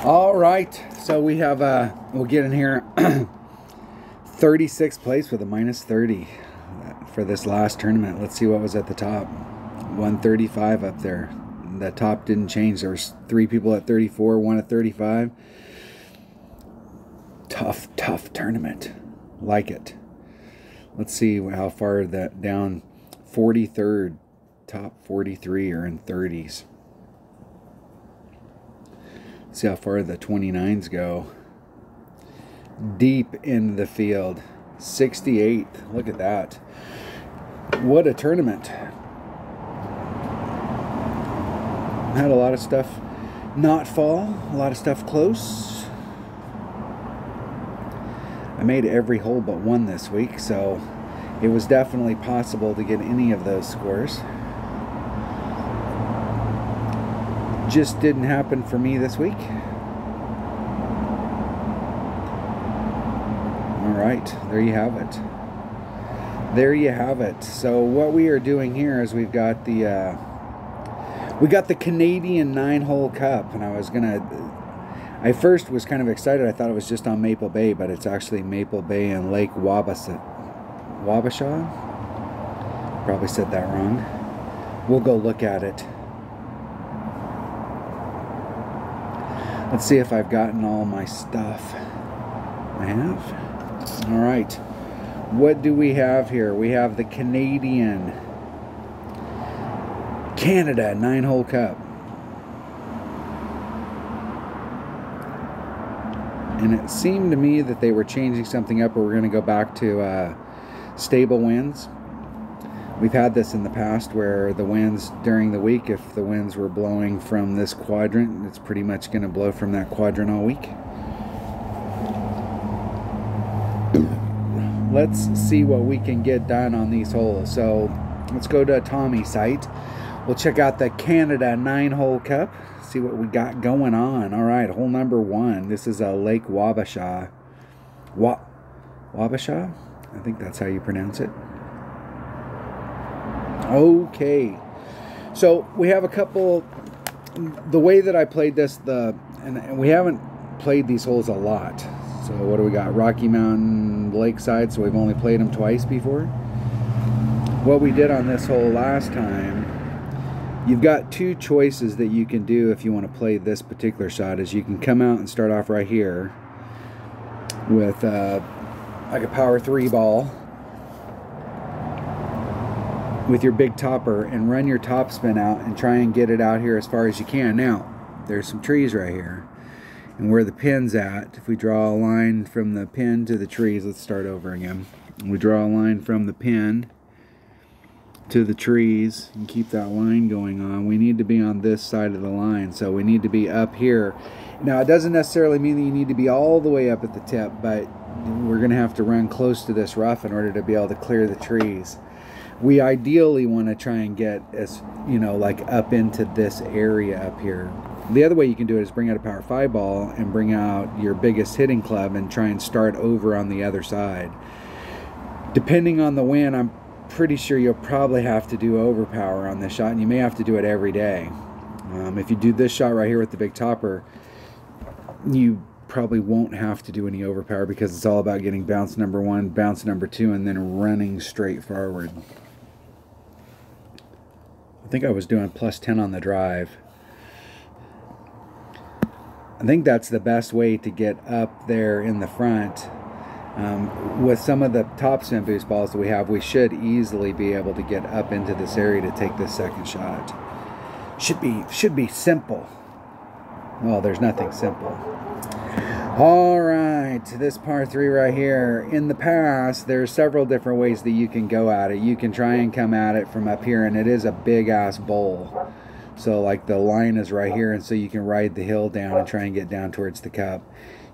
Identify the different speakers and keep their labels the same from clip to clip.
Speaker 1: All right, so we have we'll get in here 36th place with a minus 30 for this last tournament. Let's see what was at the top. 135 up there. The top didn't change. There was 3 people at 34, 1 at 35. Tough tournament. Like it. Let's see how far that down. 43rd, top 43 are in 30s. See how far the 29s go. Deep into the field. 68th. Look at that. What a tournament. Had a lot of stuff not fall. A lot of stuff close. I made every hole but one this week, so it was definitely possible to get any of those scores. Just didn't happen for me this week. All right, there you have it. There you have it. So what we are doing here is we've got the Canadian 9-hole cup, and I first was kind of excited. I thought it was just on Maple Bay, but it's actually Maple Bay and Lake Wabasha. Probably said that wrong. We'll go look at it. Let's see if I've gotten all my stuff. I have. All right. What do we have here? We have the Canada 9-hole cup. And it seemed to me that they were changing something up, or we're going to go back to stable winds. We've had this in the past where the winds during the week, if the winds were blowing from this quadrant, it's pretty much going to blow from that quadrant all week. Let's see what we can get done on these holes. So let's go to Tommy's site. We'll check out the Canada 9-hole cup. See what we got going on. All right, hole number 1. This is a Lake Wabasha. Wabasha? I think that's how you pronounce it. Okay, so we have a couple. The way that I played this, and we haven't played these holes a lot. So what do we got? Rocky Mountain Lakeside. So we've only played them twice before. What we did on this hole last time, you've got 2 choices that you can do if you want to play this particular shot. Is you can come out and start off right here with like a power 3 ball with your big topper and run your top spin out and try and get it out here as far as you can. Now, there's some trees right here. And where the pin's at, if we draw a line from the pin to the trees, let's start over again. We draw a line from the pin to the trees and keep that line going on. We need to be on this side of the line, so we need to be up here. Now, it doesn't necessarily mean that you need to be all the way up at the tip, but we're going to have to run close to this rough in order to be able to clear the trees. We ideally want to try and get, as you know, like up into this area up here. The other way you can do it is bring out a power 5 ball and bring out your biggest hitting club and try and start over on the other side. Depending on the wind, I'm pretty sure you'll probably have to do overpower on this shot, and you may have to do it every day. If you do this shot right here with the big topper, you probably won't have to do any overpower because it's all about getting bounce number 1, bounce number 2, and then running straight forward. I think I was doing plus 10 on the drive. I think that's the best way to get up there in the front. With some of the top spin boost balls that we have, we should easily be able to get up into this area to take this second shot. Should be simple. Well, there's nothing simple. All right, this par 3 right here. In the past, there's several different ways that you can go at it. You can try and come at it from up here, and it is a big ass bowl. So like the line is right here, and so you can ride the hill down and try and get down towards the cup.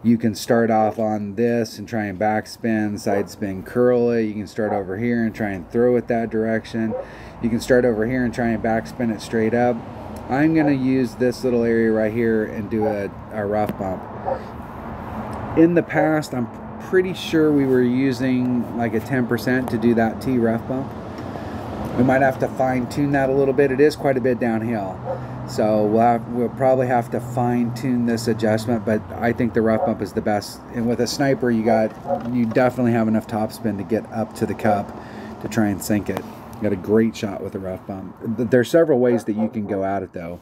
Speaker 1: You can start off on this and try and backspin, side spin, curl it. You can start over here and try and throw it that direction. You can start over here and try and backspin it straight up. I'm going to use this little area right here and do a rough bump. In the past, I'm pretty sure we were using like a 10% to do that T rough bump. We might have to fine tune that a little bit. It is quite a bit downhill. So we'll probably have to fine tune this adjustment, but I think the rough bump is the best. And with a sniper, you definitely have enough topspin to get up to the cup to try and sink it. You got a great shot with a rough bump. There's several ways that you can go at it though.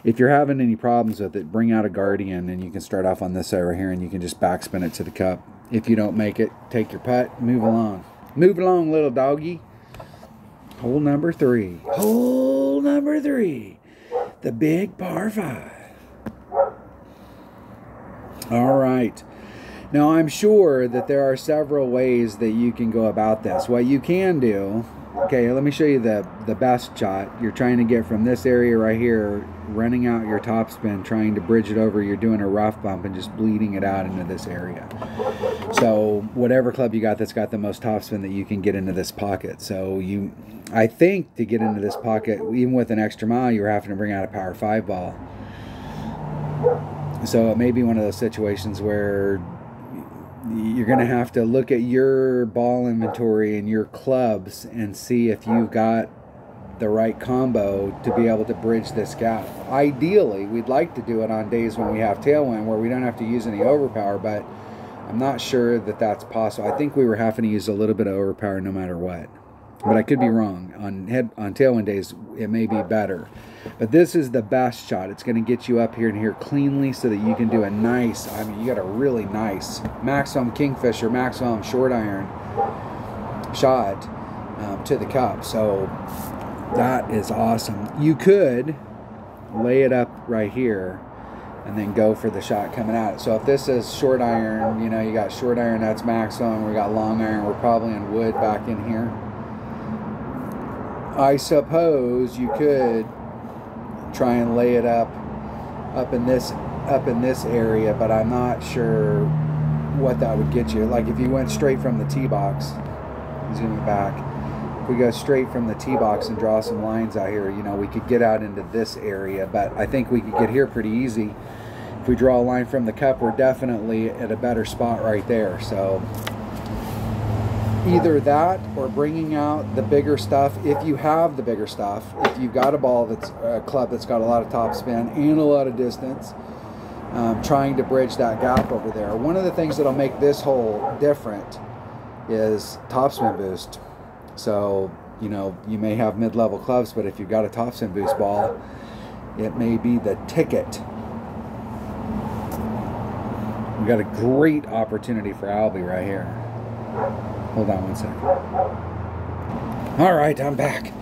Speaker 1: If you're having any problems with it, bring out a Guardian and you can start off on this side right here and you can just backspin it to the cup. If you don't make it, take your putt, move along. Move along, little doggy. Hole number 3. Hole number 3. The big par 5. All right. Now I'm sure that there are several ways that you can go about this. What you can do, okay, let me show you the best shot. You're trying to get from this area right here, running out your topspin, trying to bridge it over. You're doing a rough bump and just bleeding it out into this area. So whatever club you got that's got the most topspin, that you can get into this pocket. So I think to get into this pocket, even with an extra mile, you're having to bring out a power 5 ball. So it may be one of those situations where you're going to have to look at your ball inventory and your clubs and see if you've got the right combo to be able to bridge this gap. Ideally, we'd like to do it on days when we have tailwind where we don't have to use any overpower, but I'm not sure that that's possible. I think we were having to use a little bit of overpower no matter what. But I could be wrong. On tailwind days, it may be better. But this is the best shot. It's going to get you up here and here cleanly so that you can do a nice, I mean, you got a really nice maximum kingfisher, maximum short iron shot to the cup. So that is awesome. You could lay it up right here and then go for the shot coming at it. So if this is short iron, you know, you got short iron, that's maximum. We got long iron, we're probably in wood back in here. I suppose you could try and lay it up in this area, but I'm not sure what that would get you. Like if you went straight from the tee box, zoom it back. If we go straight from the tee box and draw some lines out here, you know, we could get out into this area, but I think we could get here pretty easy. If we draw a line from the cup, we're definitely at a better spot right there. So either that or bringing out the bigger stuff. If you have the bigger stuff, if you've got a ball that's a club that's got a lot of topspin and a lot of distance, trying to bridge that gap over there. One of the things that'll make this hole different is topspin boost. So, you know, you may have mid-level clubs, but if you've got a topspin boost ball, it may be the ticket. We've got a great opportunity for Albie right here. Hold on one second. All right, I'm back.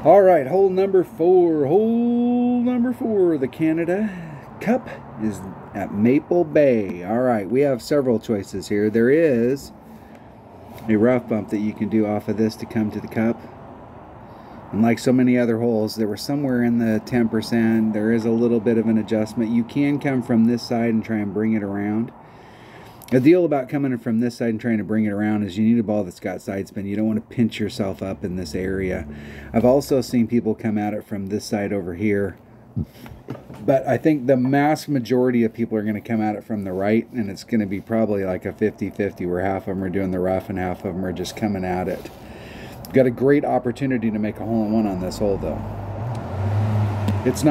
Speaker 1: All right, hole number 4. Hole number 4, the Canada Cup is at Maple Bay. All right, we have several choices here. There is a rough bump that you can do off of this to come to the cup. And like so many other holes, there were somewhere in the 10%. There is a little bit of an adjustment. You can come from this side and try and bring it around. The deal about coming from this side and trying to bring it around is you need a ball that's got side spin. You don't want to pinch yourself up in this area. I've also seen people come at it from this side over here. But I think the mass majority of people are going to come at it from the right, and it's going to be probably like a 50-50 where half of them are doing the rough and half of them are just coming at it. Got a great opportunity to make a hole-in-one on this hole, though. It's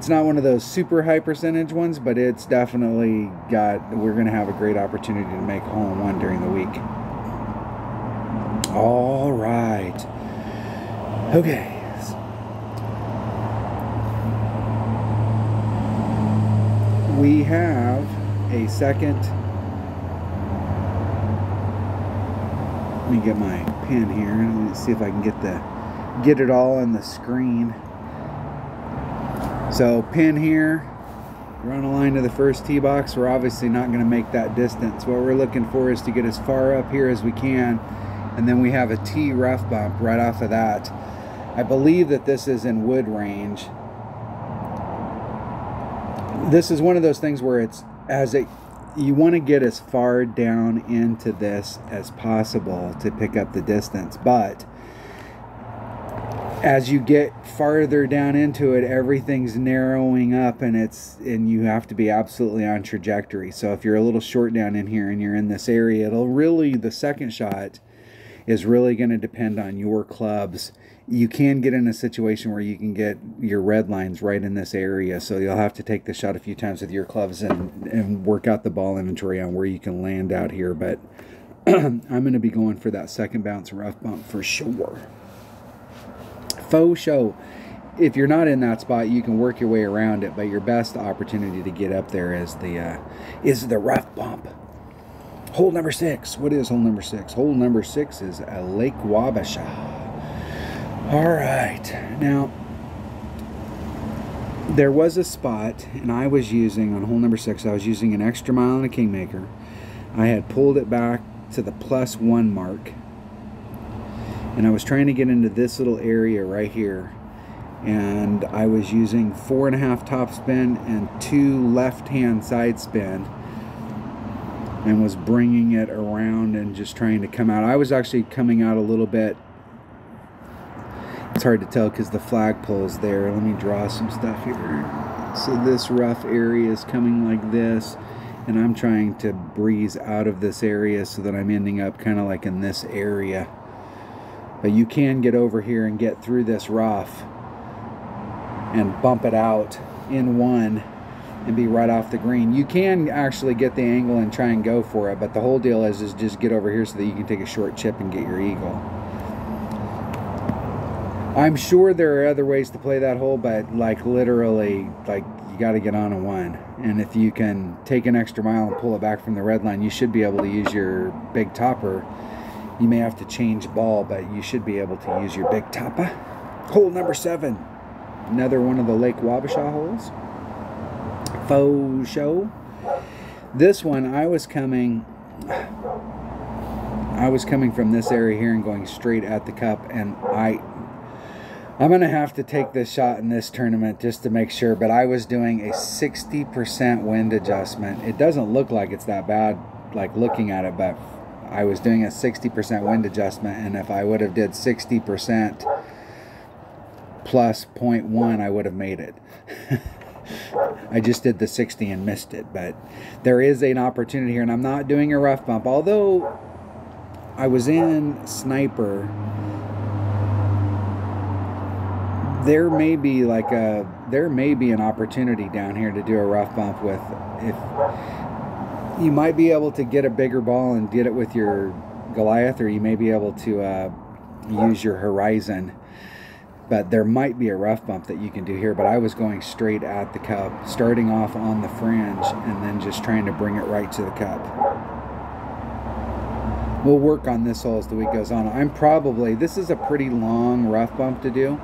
Speaker 1: not one of those super high percentage ones, but it's definitely we're going to have a great opportunity to make a hole-in-one during the week. All right. Okay. We have a second. Let me get my pen here. Let me see if I can get it all on the screen. So pin here, run a line to the first tee box. We're obviously not going to make that distance. What we're looking for is to get as far up here as we can, and then we have a tee rough bump right off of that. I believe that this is in wood range. This is one of those things where you want to get as far down into this as possible to pick up the distance, but as you get farther down into it, everything's narrowing up, and you have to be absolutely on trajectory. So if you're a little short down in here and you're in this area, the second shot is really going to depend on your clubs. You can get in a situation where you can get your red lines right in this area, so you'll have to take the shot a few times with your clubs and work out the ball inventory on where you can land out here. But I'm going to be going for that second bounce rough bump for sure. Faux show. If you're not in that spot, you can work your way around it, but your best opportunity to get up there is the rough bump. Hole number 6. What is hole number 6? Hole number 6 is a Lake Wabasha. All right. Now, there was a spot, and I was using, on hole number 6, I was using an extra mile and a Kingmaker. I had pulled it back to the +1 mark, and I was trying to get into this little area right here. And I was using 4.5 topspin and 2 left-hand side spin, and was bringing it around and just trying to come out. I was actually coming out a little bit. It's hard to tell because the flagpole's there. Let me draw some stuff here. So this rough area is coming like this, and I'm trying to breeze out of this area so that I'm ending up kind of like in this area. But you can get over here and get through this rough and bump it out in one and be right off the green. You can actually get the angle and try and go for it, but the whole deal is just get over here so that you can take a short chip and get your eagle. I'm sure there are other ways to play that hole, but like literally, like you got to get on a one. And if you can take an extra mile and pull it back from the red line, you should be able to use your big topper. You may have to change ball, but you should be able to use your big topper. Hole number 7. Another one of the Lake Wabasha holes. Faux show. This one, I was coming from this area here and going straight at the cup, and I'm going to have to take this shot in this tournament just to make sure, but I was doing a 60% wind adjustment. It doesn't look like it's that bad, like looking at it, but I was doing a 60% wind adjustment, and if I would have did 60% plus 0.1, I would have made it. I just did the 60 and missed it, but there is an opportunity here, and I'm not doing a rough bump. Although I was in Sniper, there may be an opportunity down here to do a rough bump with. If you might be able to get a bigger ball and get it with your Goliath, or you may be able to use your Horizon. But there might be a rough bump that you can do here. But I was going straight at the cup, starting off on the fringe, and then just trying to bring it right to the cup. We'll work on this hole as the week goes on. This is a pretty long rough bump to do,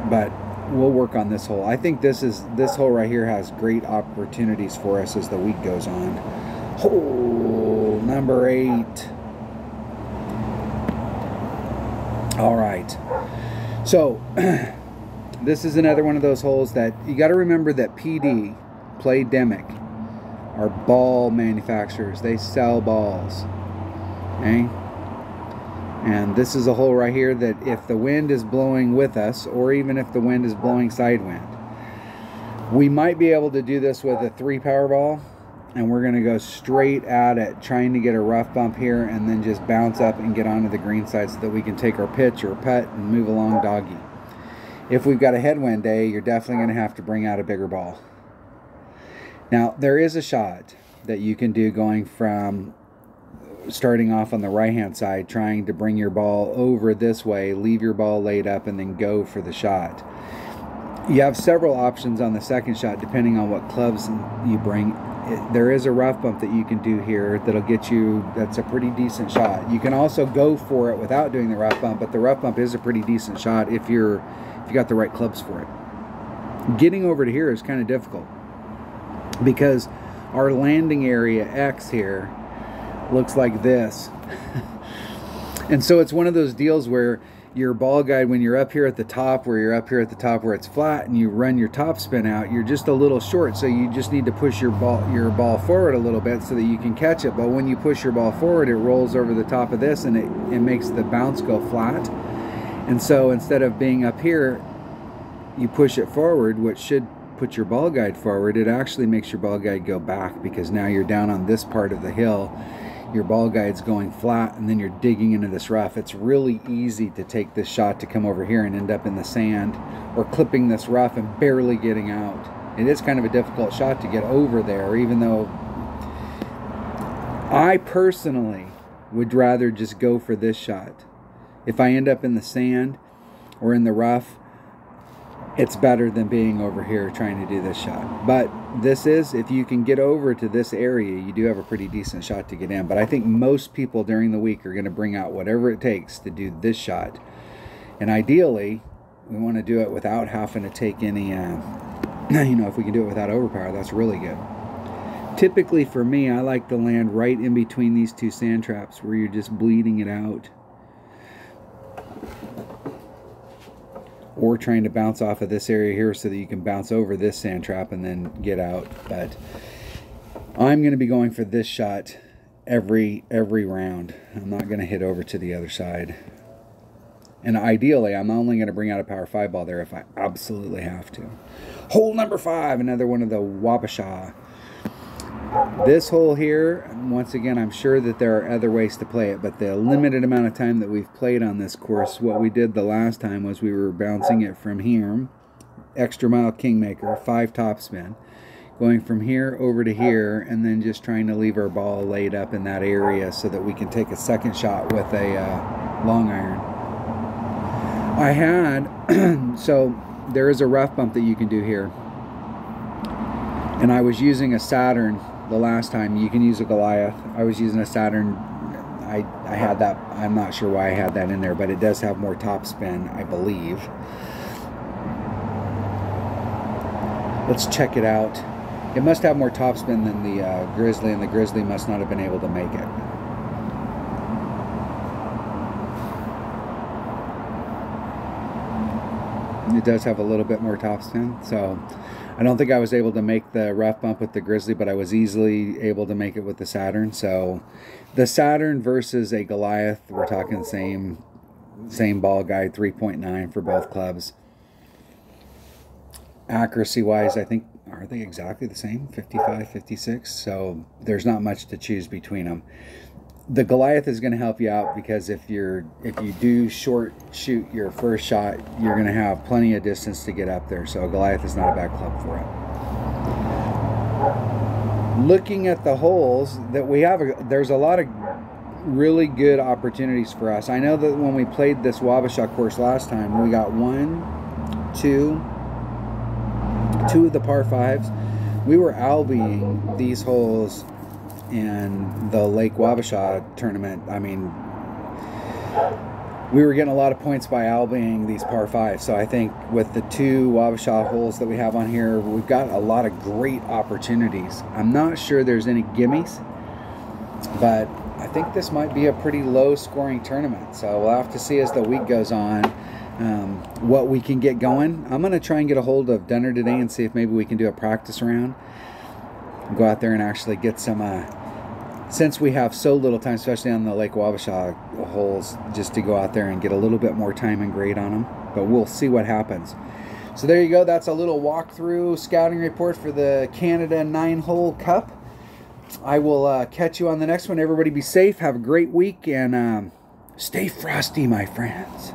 Speaker 1: but we'll work on this hole. I think this hole right here has great opportunities for us as the week goes on. Hole number 8. All right, so this is another one of those holes that you got to remember that PD, Playdemic, are ball manufacturers. They sell balls, okay? And this is a hole right here that if the wind is blowing with us, or even if the wind is blowing side wind, we might be able to do this with a 3 power ball, and we're going to go straight at it, trying to get a rough bump here, and then just bounce up and get onto the green side so that we can take our pitch or putt and move along doggy. If we've got a headwind day, you're definitely going to have to bring out a bigger ball. Now, there is a shot that you can do going from starting off on the right-hand side, trying to bring your ball over this way, leave your ball laid up, and then go for the shot. You have several options on the second shot depending on what clubs you bring. There is a rough bump that you can do here that'll get you, that's a pretty decent shot. You can also go for it without doing the rough bump, but the rough bump is a pretty decent shot if you got the right clubs for it. Getting over to here is kind of difficult because our landing area X here looks like this. And so it's one of those deals where your ball guide, when you're up here at the top, where it's flat and you run your top spin out, you're just a little short, so you just need to push your ball forward a little bit so that you can catch it. But when you push your ball forward, it rolls over the top of this, and it makes the bounce go flat. And so instead of being up here, you push it forward, which should put your ball guide forward. It actually makes your ball guide go back, because now you're down on this part of the hill. your ball guide's going flat and then you're digging into this rough, it's really easy to take this shot to come over here and end up in the sand, or clipping this rough and barely getting out. It is kind of a difficult shot to get over there, even though I personally would rather just go for this shot. If I end up in the sand or in the rough, it's better than being over here trying to do this shot. But this is, if you can get over to this area, you do have a pretty decent shot to get in. But I think most people during the week are going to bring out whatever it takes to do this shot. And ideally, we want to do it without having to take any, you know, if we can do it without overpower, that's really good. Typically for me, I like to land right in between these two sand traps where you're just bleeding it out. Or trying to bounce off of this area here so that you can bounce over this sand trap and then get out. But I'm going to be going for this shot every round. I'm not going to hit over to the other side. And ideally, I'm only going to bring out a power 5 ball there if I absolutely have to. Hole number 5, another one of the Wabasha. This hole here, once again, I'm sure that there are other ways to play it, but the limited amount of time that we've played on this course, what we did the last time was we were bouncing it from here, extra mile kingmaker, 5 topspin, going from here over to here, and then just trying to leave our ball laid up in that area so that we can take a second shot with a long iron. I had, so there is a rough bump that you can do here, and I was using a Saturn the last time. You can use a Goliath. I was using a Saturn. I had that. I'm not sure why I had that in there, but it does have more topspin, I believe. Let's check it out. It must have more topspin than the Grizzly, and the Grizzly must not have been able to make it. It does have a little bit more topspin, so I don't think I was able to make the rough bump with the Grizzly, but I was easily able to make it with the Saturn. So the Saturn versus a Goliath, we're talking same ball guide, 3.9 for both clubs. Accuracy wise, I think, are they exactly the same? 55, 56. So there's not much to choose between them. The Goliath is going to help you out because if you do short shoot your first shot, you're going to have plenty of distance to get up there. So a Goliath is not a bad club for it. Looking at the holes that we have, there's a lot of really good opportunities for us. I know that when we played this Wabasha course last time, we got two of the par 5s. We were albiing these holes in the Lake Wabasha tournament. I mean, we were getting a lot of points by albiing these par 5s. So I think with the 2 Wabasha holes that we have on here, we've got a lot of great opportunities. I'm not sure there's any gimmies, but I think this might be a pretty low scoring tournament. So we'll have to see as the week goes on what we can get going. I'm going to try and get a hold of Dunner today and see if maybe we can do a practice round. Go out there and actually get some, since we have so little time, especially on the Lake Wabasha holes, just to go out there and get a little bit more time and grade on them. But we'll see what happens. So there you go. That's a little walkthrough scouting report for the Canada 9-hole Cup. I will catch you on the next one. Everybody be safe. Have a great week, and stay frosty, my friends.